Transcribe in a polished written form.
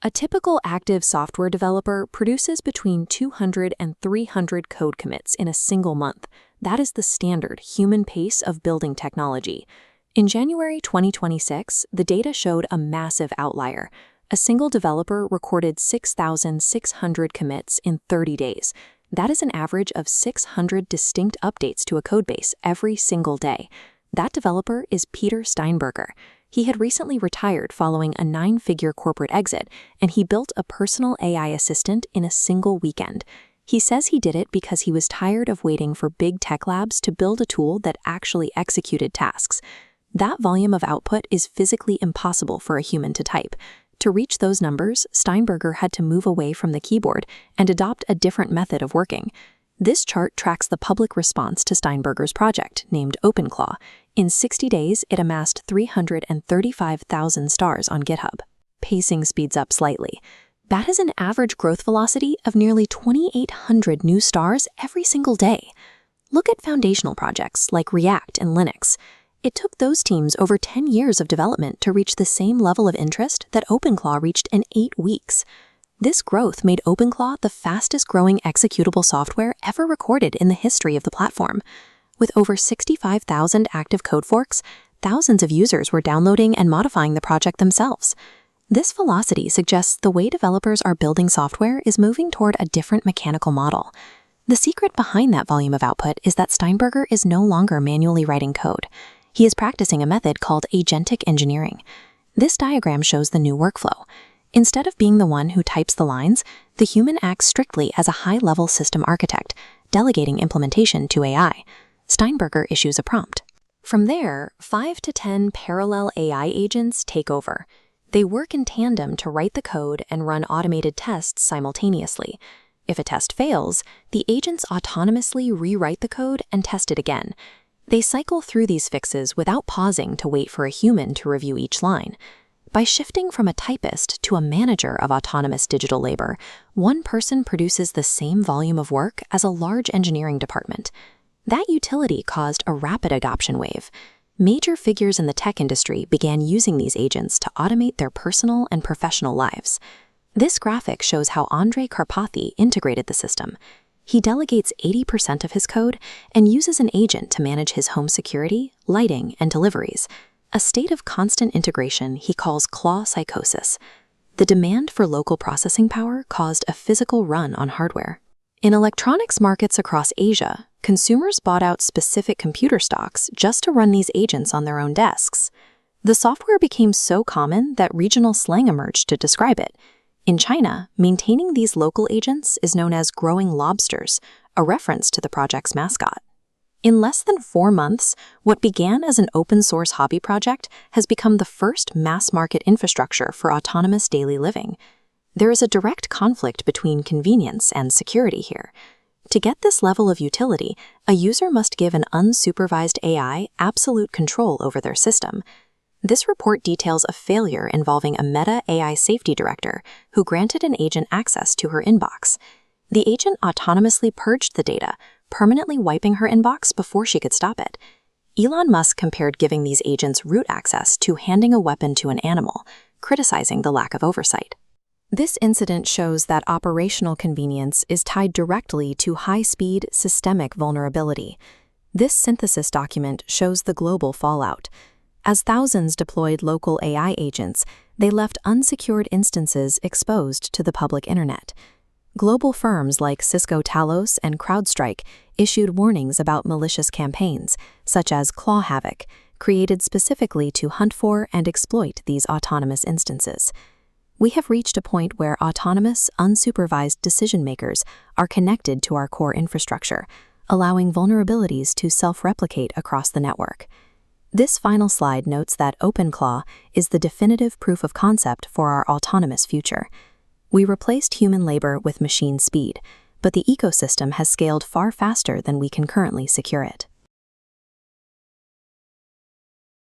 A typical active software developer produces between 200 and 300 code commits in a single month. That is the standard human pace of building technology. In January 2026, the data showed a massive outlier. A single developer recorded 6,600 commits in 30 days. That is an average of 600 distinct updates to a codebase every single day. That developer is Peter Steinberger. He had recently retired following a 9-figure corporate exit, and he built a personal AI assistant in a single weekend. He says he did it because he was tired of waiting for big tech labs to build a tool that actually executed tasks. That volume of output is physically impossible for a human to type. To reach those numbers, Steinberger had to move away from the keyboard and adopt a different method of working. This chart tracks the public response to Steinberger's project, named OpenClaw. In 60 days, it amassed 335,000 stars on GitHub. Pacing speeds up slightly. That is an average growth velocity of nearly 2,800 new stars every single day. Look at foundational projects like React and Linux. It took those teams over 10 years of development to reach the same level of interest that OpenClaw reached in 8 weeks. This growth made OpenClaw the fastest-growing executable software ever recorded in the history of the platform. With over 65,000 active code forks, thousands of users were downloading and modifying the project themselves. This velocity suggests the way developers are building software is moving toward a different mechanical model. The secret behind that volume of output is that Steinberger is no longer manually writing code. He is practicing a method called agentic engineering. This diagram shows the new workflow. Instead of being the one who types the lines, the human acts strictly as a high-level system architect, delegating implementation to AI. Steinberger issues a prompt. From there, 5 to 10 parallel AI agents take over. They work in tandem to write the code and run automated tests simultaneously. If a test fails, the agents autonomously rewrite the code and test it again. They cycle through these fixes without pausing to wait for a human to review each line. By shifting from a typist to a manager of autonomous digital labor, one person produces the same volume of work as a large engineering department. That utility caused a rapid adoption wave. Major figures in the tech industry began using these agents to automate their personal and professional lives. This graphic shows how Andrej Karpathy integrated the system. He delegates 80% of his code and uses an agent to manage his home security, lighting, and deliveries. A state of constant integration he calls Claw psychosis. The demand for local processing power caused a physical run on hardware. In electronics markets across Asia, consumers bought out specific computer stocks just to run these agents on their own desks. The software became so common that regional slang emerged to describe it. In China, maintaining these local agents is known as growing lobsters, a reference to the project's mascot. In less than 4 months, what began as an open-source hobby project has become the first mass-market infrastructure for autonomous daily living. There is a direct conflict between convenience and security here. To get this level of utility, a user must give an unsupervised AI absolute control over their system. This report details a failure involving a Meta AI safety director who granted an agent access to her inbox. The agent autonomously purged the data, permanently wiping her inbox before she could stop it. Elon Musk compared giving these agents root access to handing a weapon to an animal, criticizing the lack of oversight. This incident shows that operational convenience is tied directly to high-speed, systemic vulnerability. This synthesis document shows the global fallout. As thousands deployed local AI agents, they left unsecured instances exposed to the public internet. Global firms like Cisco Talos and CrowdStrike issued warnings about malicious campaigns, such as Claw Havoc, created specifically to hunt for and exploit these autonomous instances. We have reached a point where autonomous, unsupervised decision-makers are connected to our core infrastructure, allowing vulnerabilities to self-replicate across the network. This final slide notes that OpenClaw is the definitive proof of concept for our autonomous future. We replaced human labor with machine speed, but the ecosystem has scaled far faster than we can currently secure it.